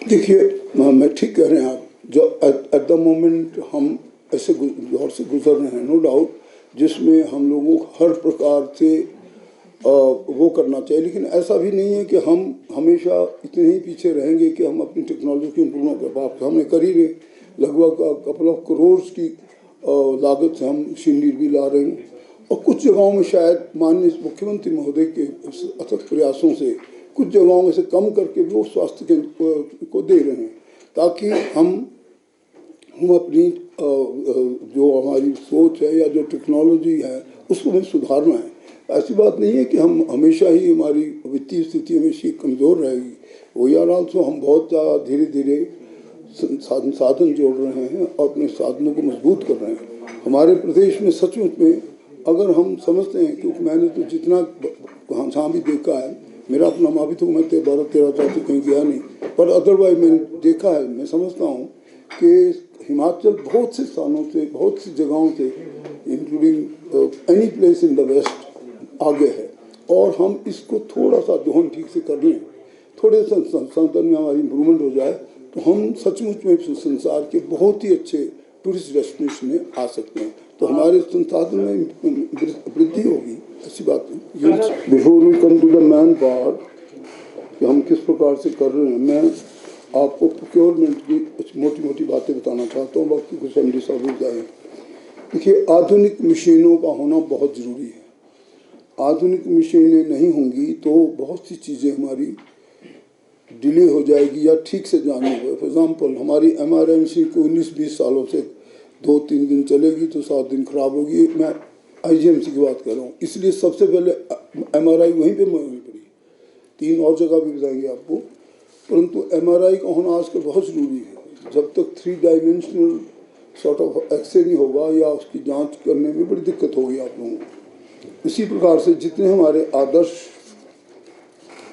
देखिए, मैं ठीक कह रहे हैं आप। जो एट द मोमेंट हम ऐसे दौर से गुजर रहे हैं, नो डाउट, जिसमें हम लोगों को हर प्रकार से वो करना चाहिए, लेकिन ऐसा भी नहीं है कि हम हमेशा इतने ही पीछे रहेंगे कि हम अपनी टेक्नोलॉजी को इम्प्रूव कर पाए। हमने कर ही रहे, लगभग कपल ऑफ करोड़ की लागत से हम मशीनरी भी ला रहे हैं, और कुछ जगहों में शायद माननीय मुख्यमंत्री महोदय के अथक प्रयासों से कुछ जगहों में से कम करके भी वो स्वास्थ्य केंद्र को दे रहे हैं, ताकि हम अपनी जो हमारी सोच है या जो टेक्नोलॉजी है उसको हमें सुधारना है। ऐसी बात नहीं है कि हम हमेशा ही हमारी वित्तीय स्थिति हमेशा कमज़ोर रहेगी। वो यार आल्सो हम बहुत ज़्यादा धीरे धीरे साधन जोड़ रहे हैं और अपने साधनों को मजबूत कर रहे हैं। हमारे प्रदेश में सचमुच में अगर हम समझते हैं, क्योंकि मैंने तो जितना जहाँ भी देखा है, मेरा अपना माँ भी तो मैं 12-13 साल से कहीं गया नहीं, पर अदरवाइज मैंने देखा है, मैं समझता हूँ कि हिमाचल बहुत से स्थानों से, बहुत सी जगहों से, including any place in the west, आगे है। और हम इसको थोड़ा सा जो हम ठीक से कर लें, थोड़े संसाधन में हमारी इम्प्रूवमेंट हो जाए, तो हम सचमुच में संसार के बहुत ही अच्छे टूरिस्ट डेस्टिनेशन में आ सकते हैं। तो हमारे संसाधन में वृद्धि होगी, ऐसी बात है। Before we come to the main part कि हम किस प्रकार से कर रहे हैं, मैं आपको प्रोक्योरमेंट की कुछ मोटी मोटी बातें बताना चाहता हूँ, बाकी कुछ हम डिसाइड जाए। देखिए, आधुनिक मशीनों का होना बहुत ज़रूरी है। आधुनिक मशीनें नहीं होंगी तो बहुत सी चीज़ें हमारी डिले हो जाएगी या ठीक से जानी होगी। फॉर एग्जाम्पल, हमारी MRI मशीन को 19-20 सालों से 2-3 दिन चलेगी तो 7 दिन खराब होगी। मैं IGMC की बात कर रहा हूँ, इसलिए सबसे पहले MRI वहीं पे मंगानी पड़ी। 3 और जगह भी बताएंगे आपको, परंतु MRI का होना आजकल बहुत ज़रूरी है। जब तक 3 डायमेंशनल सॉर्ट ऑफ एक्सरे नहीं होगा या उसकी जांच करने में बड़ी दिक्कत होगी आप लोगों को। इसी प्रकार से जितने हमारे आदर्श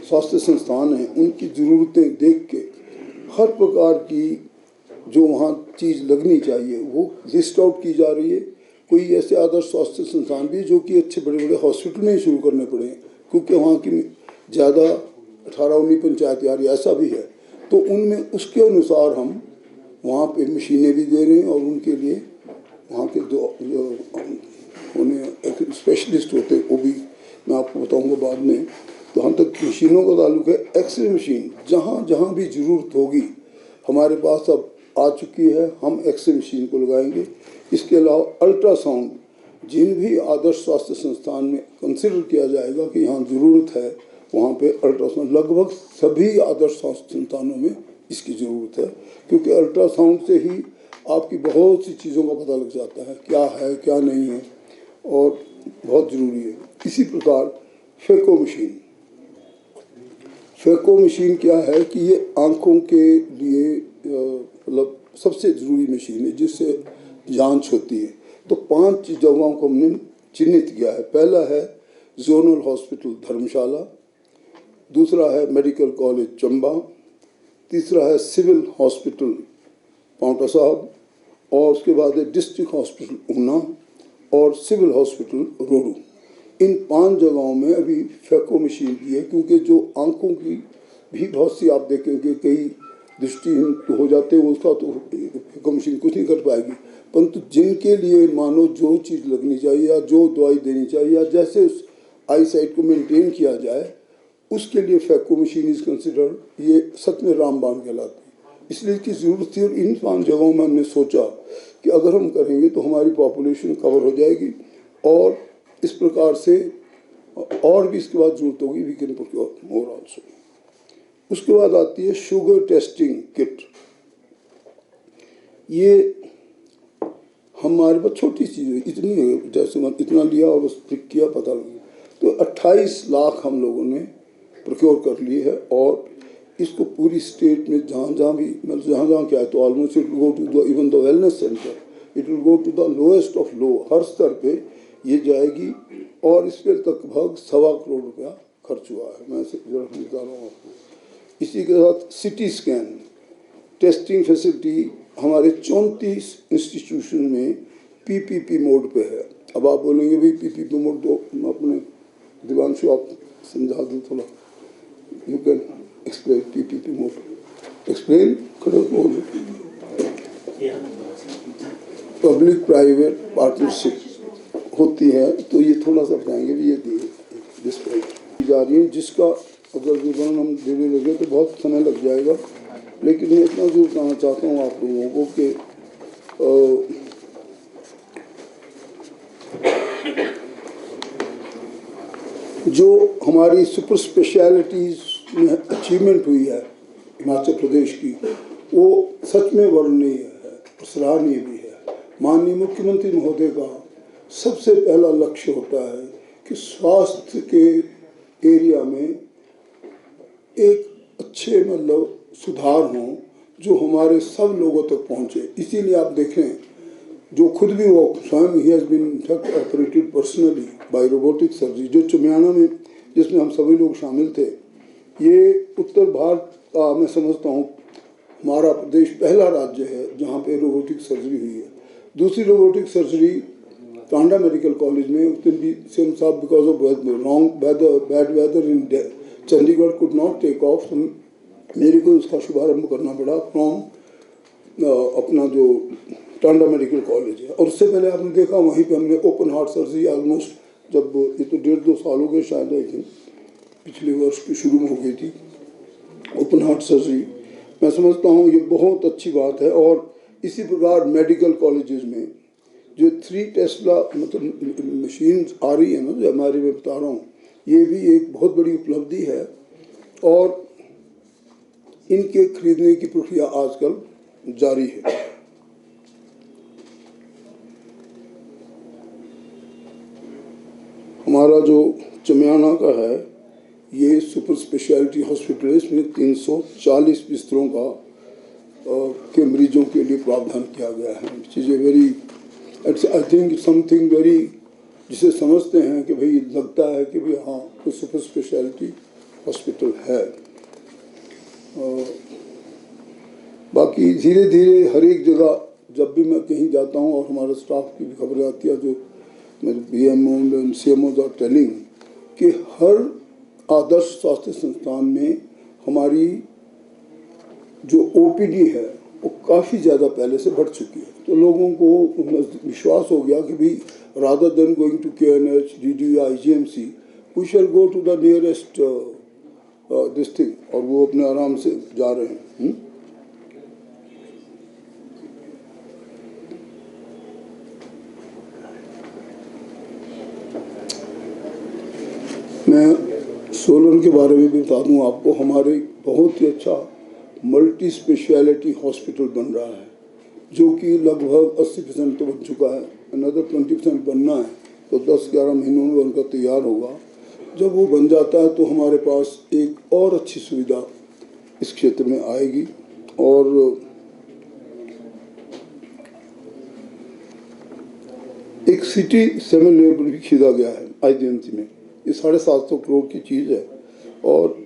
स्वास्थ्य संस्थान हैं, उनकी ज़रूरतें देख के हर प्रकार की जो वहाँ चीज़ लगनी चाहिए वो लिस्ट आउट की जा रही है। कोई ऐसे आदर्श स्वास्थ्य संस्थान भी जो कि अच्छे बड़े बड़े हॉस्पिटल में ही शुरू करने पड़े, क्योंकि वहाँ की ज़्यादा 18-19 पंचायत यार ऐसा भी है, तो उनमें उसके अनुसार हम वहाँ पे मशीनें भी दे रहे हैं, और उनके लिए वहाँ के जो उन्हें एक स्पेशलिस्ट होते वो भी मैं आपको बताऊंगा बाद में। तो हम तक मशीनों का ताल्लुक है, एक्सरे मशीन जहाँ जहाँ भी ज़रूरत होगी हमारे पास अब आ चुकी है, हम एक्सरे मशीन को लगाएंगे। इसके अलावा अल्ट्रासाउंड, जिन भी आदर्श स्वास्थ्य संस्थान में कंसिडर किया जाएगा कि यहाँ ज़रूरत है, वहाँ पे अल्ट्रासाउंड लगभग सभी आदर्श स्वास्थ्य संस्थानों में इसकी ज़रूरत है, क्योंकि अल्ट्रासाउंड से ही आपकी बहुत सी चीज़ों का पता लग जाता है, क्या है क्या नहीं है, और बहुत ज़रूरी है। इसी प्रकार फेको मशीन, फेको मशीन क्या है कि ये आँखों के लिए मतलब सबसे ज़रूरी मशीन है जिससे जांच होती है। तो 5 जगहों को हमने चिन्हित किया है। पहला है जोनल हॉस्पिटल धर्मशाला, दूसरा है मेडिकल कॉलेज चंबा, तीसरा है सिविल हॉस्पिटल पांवटा साहब, और उसके बाद है डिस्ट्रिक्ट हॉस्पिटल ऊना और सिविल हॉस्पिटल रोडू। इन 5 जगहों में अभी फेको मशीन की है, क्योंकि जो आंखों की भी बहुत सी आप देखेंगे कई दृष्टिहीन हो जाते हैं, उसका तो फेको मशीन कुछ नहीं कर पाएगी, परंतु जिनके लिए मानो जो चीज़ लगनी चाहिए या जो दवाई देनी चाहिए या जैसे उस आई साइट को मेंटेन किया जाए, उसके लिए फेको मशीन इज़ कंसिडर्ड, ये सच में रामबाण कहलाती है। इसलिए इसकी ज़रूरत थी, और इन 5 जगहों में हमने सोचा कि अगर हम करेंगे तो हमारी पॉपुलेशन कवर हो जाएगी, और इस प्रकार से और भी इसके बाद जरूरत होगी, we can procure more also. उसके बाद आती है शुगर टेस्टिंग किट। ये हमारे पास छोटी चीज़ है, इतनी है, जैसे इतना लिया और बस पिक किया, पता लगा। तो 28 लाख हम लोगों ने प्रोक्योर कर ली है, और इसको पूरी स्टेट में जहाँ जहाँ भी मतलब जहाँ जहाँ क्या है, तो almost it will go to the even the wellness centre, it will go to the lowest of low, हर स्तर पे ये जाएगी, और इस पर लगभग 1.25 करोड़ रुपया खर्च हुआ है। मैं जरा बता रहा हूँ आपको। इसी के साथ सिटी स्कैन टेस्टिंग फैसिलिटी हमारे 34 इंस्टीट्यूशन में PPP मोड पे है। अब आप बोलेंगे भाई PPP मोड तो अपने दिवांशु आप समझा दो थोड़ा, you can explain PPP mode. Explain करो। पब्लिक प्राइवेट पार्टनरशिप होती है तो ये थोड़ा सा बताएंगे भी, ये डिस्प्ले जा रही है, जिसका अगर विवरण हम देने लगे तो बहुत समय लग जाएगा, लेकिन मैं इतना जरूर कहना चाहता हूँ आप लोगों को कि जो हमारी सुपर स्पेशलिटीज़ में अचीवमेंट हुई है हिमाचल प्रदेश की, वो सच में वर्णनीय है, सराहनीय भी है। माननीय मुख्यमंत्री महोदय का सबसे पहला लक्ष्य होता है कि स्वास्थ्य के एरिया में एक अच्छे मतलब सुधार हों जो हमारे सब लोगों तक पहुँचे। इसीलिए आप देखें, जो खुद भी वो स्वयं ही has been operated personally by robotic surgery, जो चमियाना में जिसमें हम सभी लोग शामिल थे। ये उत्तर भारत का मैं समझता हूँ हमारा प्रदेश पहला राज्य है जहाँ पे रोबोटिक सर्जरी हुई है। दूसरी robotic surgery Tanda medical college में उस दिन भी सेम साहब because of bad weather in Chandigarh could not take off, तो मेरे को उसका शुभारंभ करना पड़ा फ्रॉम अपना जो टांडा मेडिकल कॉलेज है। और उससे पहले आपने देखा वहीं पे हमने ओपन हार्ट सर्जरी ऑलमोस्ट, जब ये तो 1.5-2 साल हो गए शायद, आई थिंक पिछले वर्ष की शुरू में हो गई थी ओपन हार्ट सर्जरी। मैं समझता हूँ ये बहुत अच्छी बात है। और इसी प्रकार मेडिकल कॉलेजेस में जो 3 टेस्ला मतलब मशीन आ रही है ना, जो हमारे मैं बता रहा हूँ, ये भी एक बहुत बड़ी उपलब्धि है। और इनके खरीदने की प्रक्रिया आजकल जारी है। हमारा जो चमियाना का है ये सुपर स्पेशलिटी हॉस्पिटल है, इसमें 340 बिस्तरों का के मरीजों के लिए प्रावधान किया गया है। चीज़ें very I think something very, जिसे समझते हैं कि भाई लगता है कि भाई हाँ कोई सुपर स्पेशलिटी हॉस्पिटल है। बाकी धीरे धीरे हर एक जगह जब भी मैं कहीं जाता हूँ और हमारे स्टाफ की भी खबरें आती है, जो मेरे BMO and CMOs are telling कि हर आदर्श स्वास्थ्य संस्थान में हमारी जो OPD है वो काफ़ी ज़्यादा पहले से बढ़ चुकी है। तो लोगों को विश्वास हो गया कि भाई rather than going to KNH, DDU, IGMC, we shall go to the nearest this thing, और वो अपने आराम से जा रहे हैं। मैं सोलन के बारे में भी बता दूं आपको, हमारे बहुत ही अच्छा मल्टी स्पेशलिटी हॉस्पिटल बन रहा है जो कि लगभग 80% तो बन चुका है, अनदर 20% बनना है। तो 10-11 महीनों में बनकर तैयार होगा। जब वो बन जाता है तो हमारे पास एक और अच्छी सुविधा इस क्षेत्र में आएगी। और एक सिटी 7 लेवल भी खरीदा गया है IGMC में, ये 750 करोड़ की चीज़ है और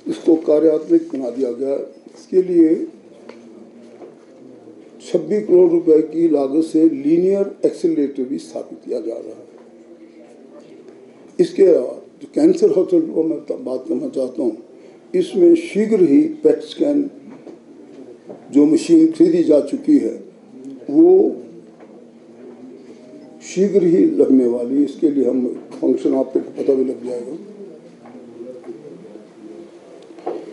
इसको कार्यात्मक बना दिया गया। इसके लिए 26 करोड़ रुपए की लागत से लीनियर एक्सेलरेटर भी स्थापित किया जा रहा है। इसके जो कैंसर हॉस्पिटल को मैं बात करना चाहता हूँ, इसमें शीघ्र ही PET स्कैन जो मशीन खरीदी जा चुकी है वो शीघ्र ही लगने वाली। इसके लिए हम फंक्शन आपको पता भी लग जाएगा।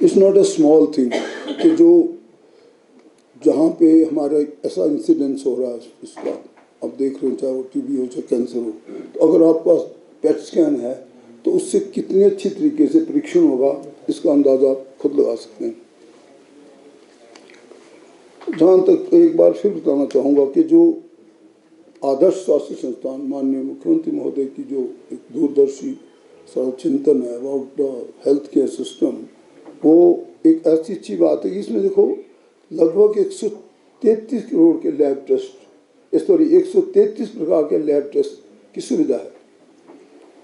It's not a small thing कि जो जहाँ पे हमारा ऐसा इंसिडेंस हो रहा है इसका, अब देख रहे हो चाहे वो TB हो चाहे कैंसर हो, तो अगर आपके पास PET स्कैन है तो उससे कितनी अच्छी तरीके से परीक्षण होगा इसका अंदाजा आप खुद लगा सकते हैं। जहाँ तक एक बार फिर बताना चाहूँगा कि जो आदर्श स्वास्थ्य संस्थान माननीय मुख्यमंत्री महोदय की जो एक दूरदर्शी चिंतन है about the health care system, वो एक ऐसी अच्छी बात है कि इसमें देखो लगभग 133 करोड़ के लैब टेस्ट, 133 प्रकार के लैब टेस्ट की सुविधा है।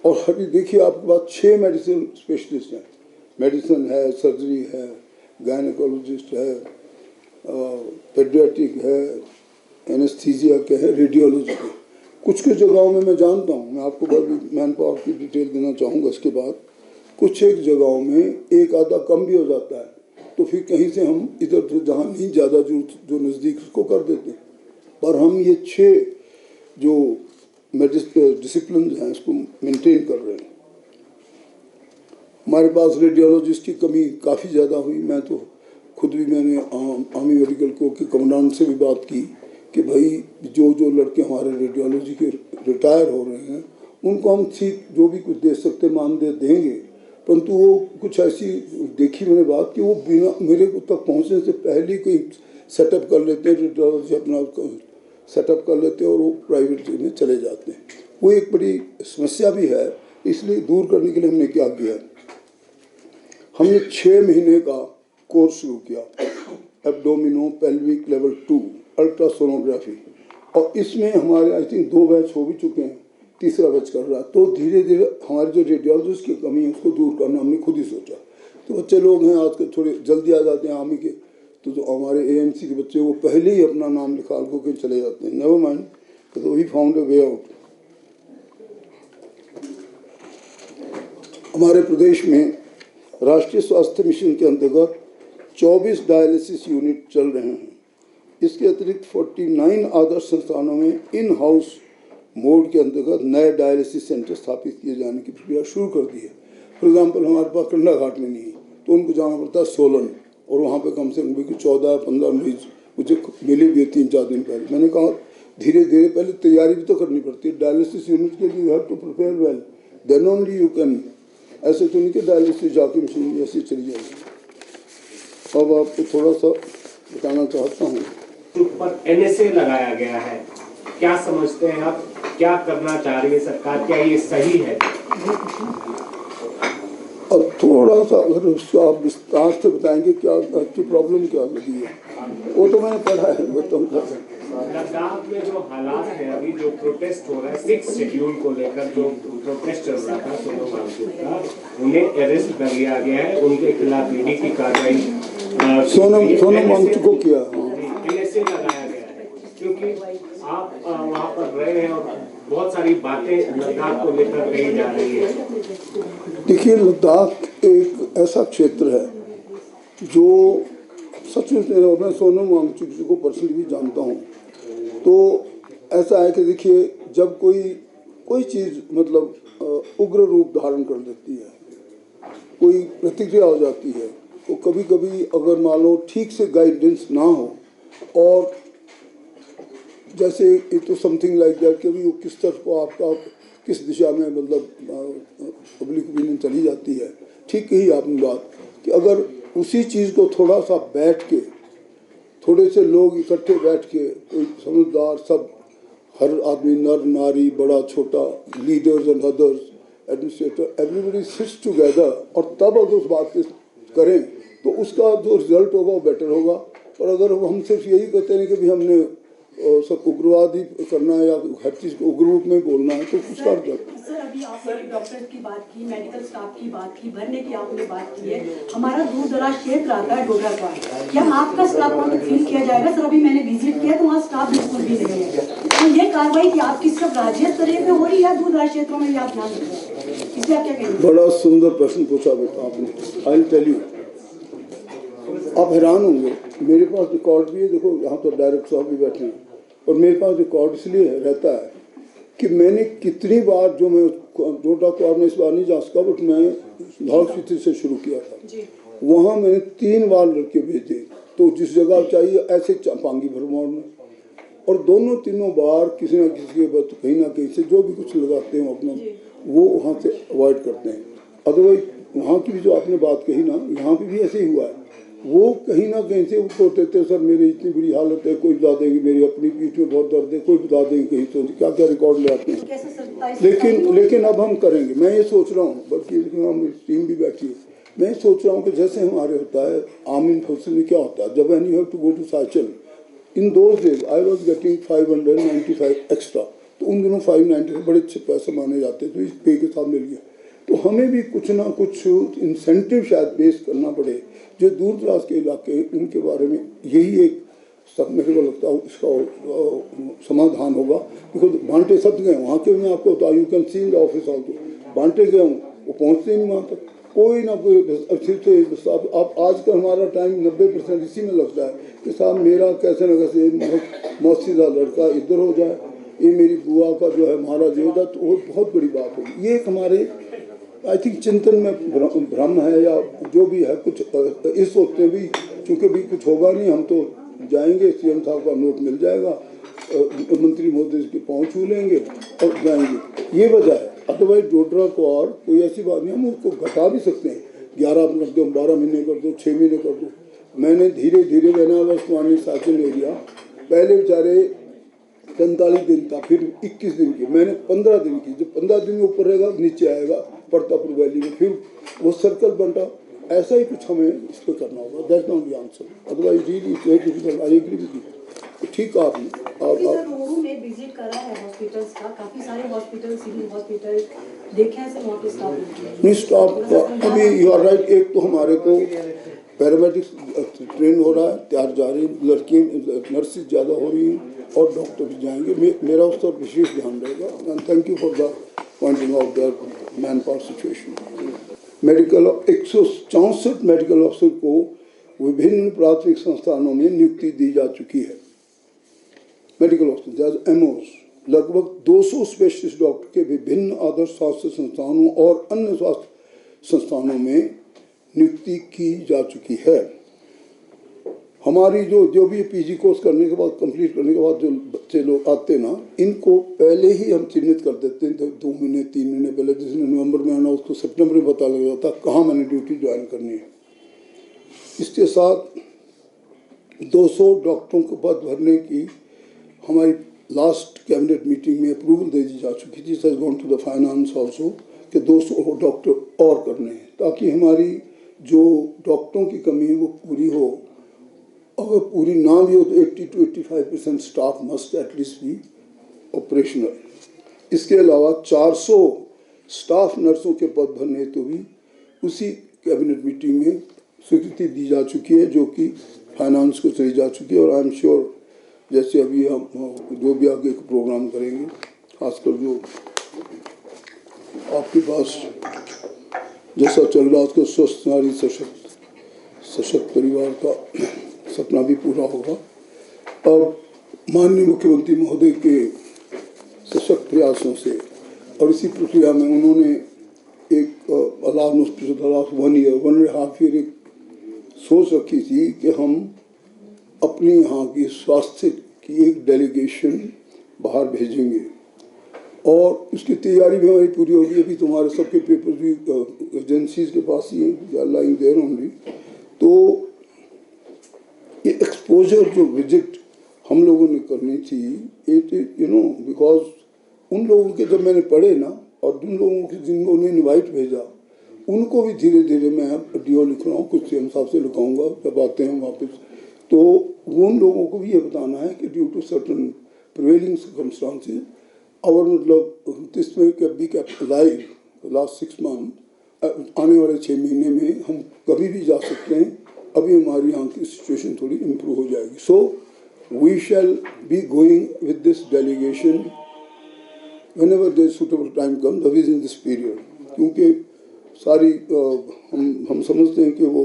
और अभी देखिए आपके पास 6 मेडिसिन स्पेशलिस्ट हैं, मेडिसिन है, सर्जरी है, गायनेकोलॉजिस्ट है, पेडियाट्रिक है, एनेस्थीसिया के है, रेडियोलॉजी के। कुछ जगहों में मैं जानता हूँ, मैं आपको बड़ी मैन पावर की डिटेल देना चाहूँगा इसके बाद। कुछ एक जगहों में एक आधा कम भी हो जाता है, तो फिर कहीं से हम इधर से जहाँ नहीं ज़्यादा जो नज़दीक उसको कर देते हैं। पर हम ये 6 जो डिसिप्लिन हैं इसको मेंटेन कर रहे हैं। हमारे पास रेडियोलॉजिस्ट की कमी काफ़ी ज़्यादा हुई। मैं तो खुद भी मैंने आर्मी मेडिकल कोर के कमांडेंट से भी बात की कि भाई जो लड़के हमारे रेडियोलॉजी के रिटायर हो रहे हैं उनको हम ठीक जो भी कुछ दे सकते मानदेय देंगे, परंतु वो कुछ ऐसी देखी मैंने बात कि वो बिना मेरे को तक पहुंचने से पहले कोई सेटअप कर लेते हैं, रेडियोलॉजी अपना सेटअप कर लेते हैं और वो प्राइवेट में चले जाते हैं। वो एक बड़ी समस्या भी है। इसलिए दूर करने के लिए हमने क्या किया, हमने 6 महीने का कोर्स शुरू किया, एब्डोमिनो पेल्विक लेवल 2 अल्ट्रासोनोग्राफी, और इसमें हमारे आई थिंक 2 बैच हो भी चुके हैं, तीसरा बैच कर रहा है। तो धीरे धीरे हमारी जो रेडियोलॉजिस्ट की कमी है उसको दूर करना हमने खुद ही सोचा। तो बच्चे लोग हैं आजकल थोड़े जल्दी आ जाते हैं आर्मी के, तो जो हमारे एएमसी के बच्चे वो पहले ही अपना नाम लिखा के चले जाते हैं। नेवर माइंड, तो we found a way out. हमारे प्रदेश में राष्ट्रीय स्वास्थ्य मिशन के अंतर्गत 24 डायलिसिस यूनिट चल रहे हैं। इसके अतिरिक्त 49 आदर्श संस्थानों में इन हाउस मोड के अंतर्गत नए डायलिसिस सेंटर स्थापित किए जाने की प्रक्रिया शुरू कर दी है। फॉर एग्जाम्पल हमारे पास कंडा घाट में नहीं है तो उनको जाना पड़ता है सोलन, और वहाँ पे कम से कम 14-15 मरीज मुझे मिले भी 3-4 दिन पहले। मैंने कहा धीरे धीरे पहले तैयारी भी तो करनी पड़ती है डायलिसिस यूनिट के लिए। You have to prepare well, then only you can. ऐसे तो नहीं कि डायलिसिस जाके मशीन ऐसी चली जाएगी। अब आपको थोड़ा सा बताना चाहता हूँ, पर एनएसए लगाया गया है, क्या समझते हैं आप, क्या करना चाह रही है सरकार, क्या ये सही है? अब थोड़ा सा अगर उसको आप विस्तार से बताएंगे क्या आपकी प्रॉब्लम क्या लगी है, वो तो मैंने पढ़ा है। लद्दाख में जो हालात है अभी, जो प्रोटेस्ट हो रहा है 6 शेड्यूल को लेकर, जो प्रोटेस्ट चल रहा था सोनम वांगचुक का, उन्हें अरेस्ट कर लिया गया है, उनके खिलाफ ईडी की कार्रवाई सोनम वांगचुक को किया एनएसए लगाया गया है, क्योंकि आप वहाँ पर रहे हैं और बहुत सारी बातें लद्दाख को लेकर कही जा रही है। देखिए, लद्दाख एक ऐसा क्षेत्र है जो सचमुच मैं सोनम वांगचुक जी को पर्सनली भी जानता हूँ। तो ऐसा है कि देखिए, जब कोई चीज़ मतलब उग्र रूप धारण कर देती है, कोई प्रतिक्रिया हो जाती है, तो कभी कभी अगर मान लो ठीक से गाइडेंस ना हो, और जैसे इट तो समथिंग लाइक दैट कि वो किस तरफ को आपका किस दिशा में मतलब पब्लिक ओपिनियन चली जाती है। ठीक ही आपने बात कि अगर उसी चीज़ को थोड़ा सा बैठ के, थोड़े से लोग इकट्ठे बैठ के, कोई समझदार सब, हर आदमी, नर नारी, बड़ा छोटा, leaders and others, administrator, everybody sits together, और तब अगर उस बात पे करें तो उसका जो रिजल्ट होगा वो बेटर होगा। और अगर हम सिर्फ यही कहते हैं कि भी हमने सब उग्रवादी करना है या हर चीज़ को उग्र रूप में बोलना है, तो कुछ कर दो। सर, अभी आपने डॉक्टर की बात की, मेडिकल स्टाफ की बात की, भरने की आपने बात की है। हमारा दूर दराज क्षेत्र आता है डोडा का, क्या आपका स्टाफ वहाँ पे फील किया जाएगा? सर, अभी मैंने विजिट किया तो वहाँ स्टाफ बिल्कुल भी नहीं है। तो ये कार्रवाई की आपकी सिर्फ राज्य स्तर पे हो रही है, दूर दराज क्षेत्रों में भी आप ध्यान रख रहे हैं, इसलिए आप क्या कहेंगे? बड़ा सुंदर प्रश्न पूछा बेटा आपने। आई विल टेल यू, आप हैरान होंगे, मेरे पास रिकॉर्ड भी है। देखो, यहाँ तो डायरेक्टर साहब भी बैठे हैं, और मेरे पास रिकॉर्ड इसलिए रहता है कि मैंने कितनी बार, जो मैं डोडा को आपने इस बार नहीं जा सका, बट मैं लाहौल स्पीति से शुरू किया था, वहाँ मैंने 3 बार लड़के भेजे, तो जिस जगह चाहिए ऐसे पांगी भरमौर में, और तीनों बार किसी न किसी के बाद कहीं ना कहीं से जो भी कुछ लगाते हैं अपना, वो वहाँ से अवॉइड करते हैं। अदरवाइज वहाँ की भी जो आपने बात कही ना, यहाँ पे भी ऐसे ही हुआ है। वो कहीं ना कहीं से उसको देते, सर मेरी इतनी बुरी हालत है, कोई बता देंगे मेरी अपनी पीठ में बहुत दर्द है, कोई बता देंगे कहीं, तो क्या क्या रिकॉर्ड ले आते हैं। लेकिन अब हम करेंगे, मैं ये सोच रहा हूँ, बल्कि हमारी टीम भी बैठी है, मैं सोच रहा हूँ कि जैसे हमारे होता है आर्मी फोर्सेस में क्या होता है, जब when you have to go to cycle, in those days I was getting 595 extra, तो उन दिनों 590 बड़े अच्छे पैसे माने जाते, तो इस पे के साथ मिल गया। तो हमें भी कुछ ना कुछ इंसेंटिव शायद बेस करना पड़े, जो दूर दराज के इलाके, उनके बारे में यही एक सब मेरे को लगता है इसका समाधान होगा। बिकॉज बांटे सब गए वहाँ के, मैं आपको बताऊँ, you can see in the office also, बांटे गए हूँ, वो पहुँचते नहीं वहाँ तक। कोई ना कोई सिर्फ से आप आज का हमारा टाइम 90% इसी में लगता है कि साहब मेरा कैसे न कैसे मौसीदा लड़का इधर हो जाए, ये मेरी बुआ का जो है महाराज ये होता, तो वो बहुत बड़ी बात होगी। ये एक हमारे आई थिंक चिंतन में भ्रम है या जो भी है, कुछ इस सोचते भी चूँकि भी कुछ होगा नहीं, हम तो जाएंगे, सीएम साहब का नोट मिल जाएगा, मंत्री महोदय की पहुँच छू लेंगे और जाएंगे, ये वजह है। अदरवाइज डोडरा को और कोई ऐसी बात नहीं, हम उसको घटा भी सकते हैं, 11 कर दो, 12 महीने कर दो, 6 महीने कर दो। मैंने धीरे धीरे मैंने साइकिल एरिया पहले बेचारे 45 दिन था, फिर 21 दिन की, मैंने 15 दिन की, जो 15 दिन में ऊपर रहेगा नीचे आएगा प्रतापपुर वैली में, फिर वो सर्कल बनता। ऐसा ही कुछ हमें इस पर करना होगा, that's not the answer, otherwise really it's very difficult. I agree with you. ठीक है, आप में विजिट करा है हॉस्पिटल्स का, काफी सारे हॉस्पिटल, सिविल हॉस्पिटल देखे हैं, वहाँ पे स्टाफ अभी यू आर राइट। एक तो हमारे को पैरामेडिक्स ट्रेन हो रहा है, तैयार जा रही, लड़की नर्सेज ज़्यादा हो रही हैं और डॉक्टर भी जाएंगे, मेरा उस पर विशेष ध्यान रहेगा। And thank you for the pointing out the man power situation. Medical 164 medical officer को विभिन्न प्राथमिक संस्थानों में नियुक्ति दी जा चुकी है। मेडिकल ऑफिसर एमओस, लगभग 200 स्पेशलिस्ट डॉक्टर के विभिन्न आदर्श स्वास्थ्य संस्थानों और अन्य स्वास्थ्य संस्थानों में नियुक्ति की जा चुकी है। हमारी जो भी पीजी कोर्स करने के बाद, कंप्लीट करने के बाद जो बच्चे लोग आते ना, इनको पहले ही हम चिन्हित कर देते हैं, 2 महीने 3 महीने पहले, जिसने नवंबर में आना उसको सितंबर में पता लग जाता कहाँ मैंने ड्यूटी ज्वाइन करनी है। इसके साथ 200 डॉक्टरों को पद भरने की हमारी लास्ट कैबिनेट मीटिंग में अप्रूवल दे दी जा चुकी थी, has gone to the finance also, कि 200 डॉक्टर और करने हैं, ताकि हमारी जो डॉक्टरों की कमी है वो पूरी हो। अगर पूरी ना भी हो तो 80 to 85% staff must at least be operational. इसके अलावा 400 स्टाफ नर्सों के पद भरने तो भी उसी कैबिनेट मीटिंग में स्वीकृति दी जा चुकी है, जो कि फाइनेंस को चली जा चुकी है। और आई एम श्योर जैसे अभी हम जो भी आगे प्रोग्राम करेंगे, खासकर जो आपके पास जैसा चल रहा है उसको स्वस्थ नारी सशक्त परिवार का सपना भी पूरा होगा। अब माननीय मुख्यमंत्री महोदय के सशक्त प्रयासों से और इसी प्रक्रिया में उन्होंने एक लास्ट 1 ईयर 1.5 ईयर एक सोच रखी थी कि हम अपने यहाँ की स्वास्थ्य की एक डेलीगेशन बाहर भेजेंगे, और उसकी तैयारी भी हमारी पूरी होगी। अभी तुम्हारे सबके पेपर भी एजेंसीज के पास ही हैं, लाइंग देयर ओनली। तो ये एक्सपोजर जो विजिट हम लोगों ने करनी थी, इट यू नो बिकॉज उन लोगों के जब मैंने पढ़े ना, और उन लोगों के जिनको उन्हें इन्वाइट भेजा, उनको भी धीरे धीरे मैं डीओ लिख रहा हूँ, कुछ सीएम साहब से लिखाऊंगा जब आते हैं वापस। तो उन लोगों को भी ये बताना है कि due to certain prevailing circumstances और मतलब this may be kept alive last 6 month, आने वाले 6 महीने में हम कभी भी जा सकते हैं। अभी हमारी यहाँ की सिचुएशन थोड़ी इम्प्रूव हो जाएगी। So we shall be going with this delegation whenever there is suitable time comes, that is in this period, क्योंकि सारी हम समझते हैं कि वो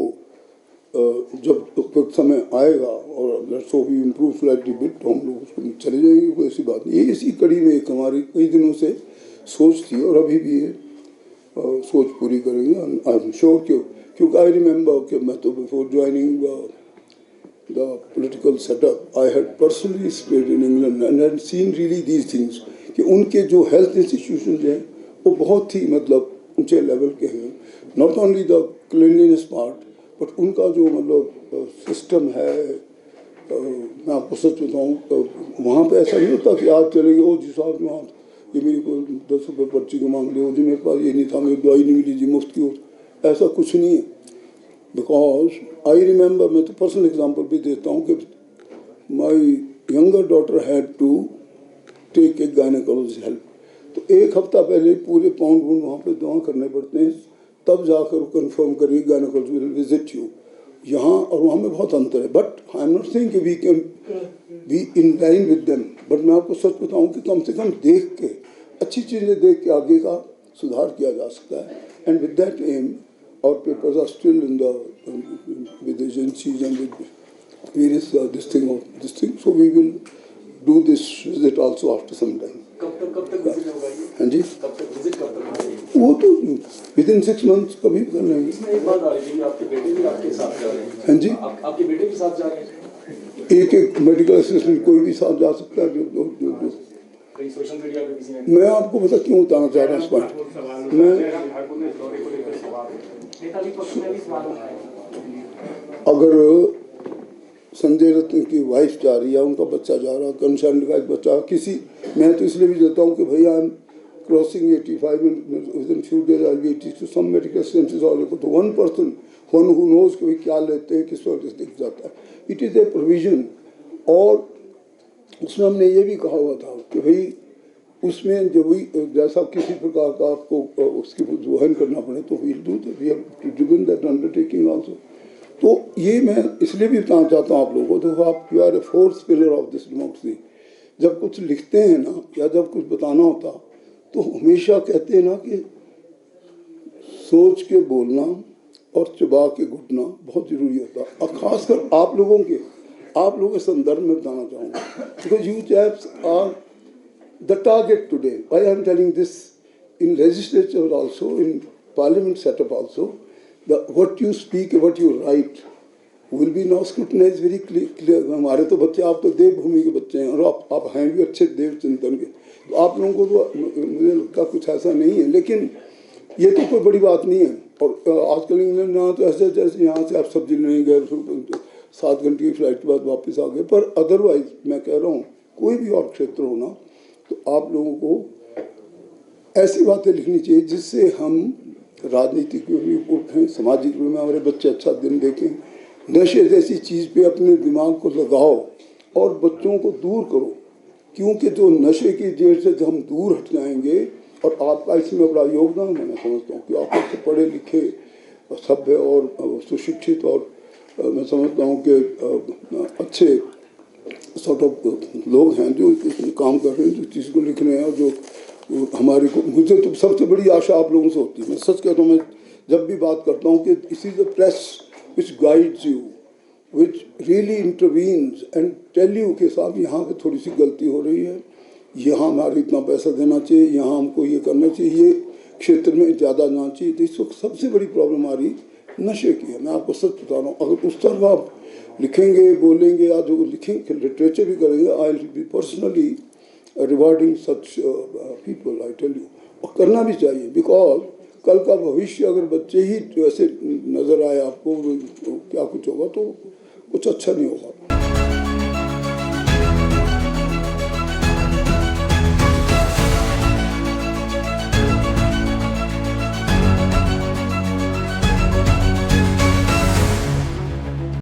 जब समय आएगा और let's hope we improve slightly bit, तो हम लोग उसको चले जाएंगे, कोई ऐसी बात नहीं। ये इसी कड़ी में एक हमारी कई दिनों से सोच थी और अभी भी ये सोच पूरी करेंगे। आई एम श्योर क्योंकि आई रिमेंबर कि मैं तो before joining the political setup, I had personally stayed in England and had seen really these things, कि उनके जो हेल्थ इंस्टीट्यूशन हैं वो बहुत ही मतलब ऊंचे लेवल के हैं। Not only the cleanliness part, but उनका जो मतलब सिस्टम है, मैं आपको सच बताऊँ, वहाँ पे ऐसा नहीं होता कि आप चलेंगे, ओ जी साहब वहाँ ये मेरे को 10 रुपये पर्ची के मांग लिया, जी मेरे पास ये नहीं था, मेरी दवाई नहीं मिली जी मुफ्त की, ऐसा कुछ नहीं है। बिकॉज आई रिमेंबर, मैं तो पर्सनल एग्जांपल भी देता हूँ कि my younger daughter had to take a gynaecologist help, तो 1 हफ्ता पहले पूरे पाउंड वहाँ पे दवा करने पड़ते हैं, तब जाकर कंफर्म करिए गायनेकोलॉजिस्ट विल विजिट यू। यहाँ और वहाँ में बहुत अंतर है, but I am not saying कि we can be in line with them, but मैं आपको सच बताऊँ कि कम से कम देख के, अच्छी चीज़ें देख के आगे का सुधार किया जा सकता है। And with that am our papers are still in the with agencies and with various this thing. So we will do this visit also after some time. कब तक विजिट होगा ये? हाँ जी, कब तक विजिट कब तक होगी? वो तो विदिन 6 months कभी भी कर लेंगे। इसमें एक बात आ रही थी, आपके बेटे भी आपके साथ जा रहे हैं। हाँ जी, आपके बेटे भी साथ जा रहे हैं? एक मेडिकल असिस्टेंट कोई भी साथ जा सकता है। जो कहीं सोशल मीडिया पे किसी ने मैं आपको पता क्यों बताना चाह रहा हूँ इस पर। मैं अगर संजय रत्न की वाइफ जा रही है, उनका बच्चा जा रहा है, कंसर्न का एक बच्चा किसी, मैं तो इसलिए भी देता हूँ कि भैया I am crossing 85 within few days I will teach to some medical senses और तो one person one who knows कि क्या लेते हैं, किस वजह से दिख जाता है। It is a provision. और उसमें हमने ये भी कहा हुआ था कि भाई उसमें जो भी जैसा किसी प्रकार का आपको उसकी वहन करना पड़े तो we'll do that undertaking also. तो ये मैं इसलिए भी बताना चाहता हूँ आप लोगों को, तो आप you are a fourth pillar of this democracy. जब कुछ लिखते हैं ना या जब कुछ बताना होता तो हमेशा कहते हैं ना कि सोच के बोलना और चबा के घुटना बहुत ज़रूरी होता है। और ख़ासकर आप लोगों के संदर्भ में बताना चाहूँगा, because you chaps are the target today. Why I am telling this in legislature also, in parliament setup also, what you speak, what you write will be now scrutinized very clear. हमारे तो बच्चे, आप तो देवभूमि के बच्चे हैं और आप हैं भी अच्छे देव चिंतन के, तो आप लोगों को तो मुझे लगता कुछ ऐसा नहीं है, लेकिन ये तो कोई बड़ी बात नहीं है। और आजकल इंग्लैंड ना तो ऐसे जैसे यहाँ से आप सब्जी लेने गए 7 घंटे की फ्लाइट के बाद वापस आ गए, पर अदरवाइज मैं कह रहा हूँ कोई भी और क्षेत्र हो ना तो आप लोगों को ऐसी बातें लिखनी चाहिए जिससे हम राजनीतिक में भी उठें, सामाजिक में हमारे बच्चे अच्छा दिन देखें। नशे जैसी चीज़ पे अपने दिमाग को लगाओ और बच्चों को दूर करो, क्योंकि जो नशे की जेल से हम दूर हट जाएंगे, और आपका इसमें बड़ा योगदान है। मैं समझता हूँ कि आप अच्छे पढ़े लिखे सभ्य और सुशिक्षित और मैं समझता हूँ कि अच्छे सॉर्ट ऑफ लोग हैं जो काम कर रहे हैं, जो चीज़ को लिख रहे हैं, और जो हमारे को, मुझे तो सबसे बड़ी आशा आप लोगों से होती है। मैं सच कहता हूँ, मैं जब भी बात करता हूँ कि this is the press which guides you, which really intervenes and tell you कि साहब यहाँ पे थोड़ी सी गलती हो रही है, यहाँ हमारे इतना पैसा देना चाहिए, यहाँ हमको ये करना चाहिए, ये क्षेत्र में ज़्यादा जाना चाहिए। तो इस वक्त सबसे बड़ी प्रॉब्लम आ रही नशे की है। मैं आपको सच बता रहा हूँ, अगर उस तरफ आप लिखेंगे, बोलेंगे या जो लिखेंगे, लिटरेचर भी करेंगे, I will be personally rewarding such people, I tell you. और करना भी चाहिए, बिकॉज कल का भविष्य अगर बच्चे ही ऐसे नज़र आए आपको क्या कुछ होगा तो कुछ अच्छा नहीं होगा।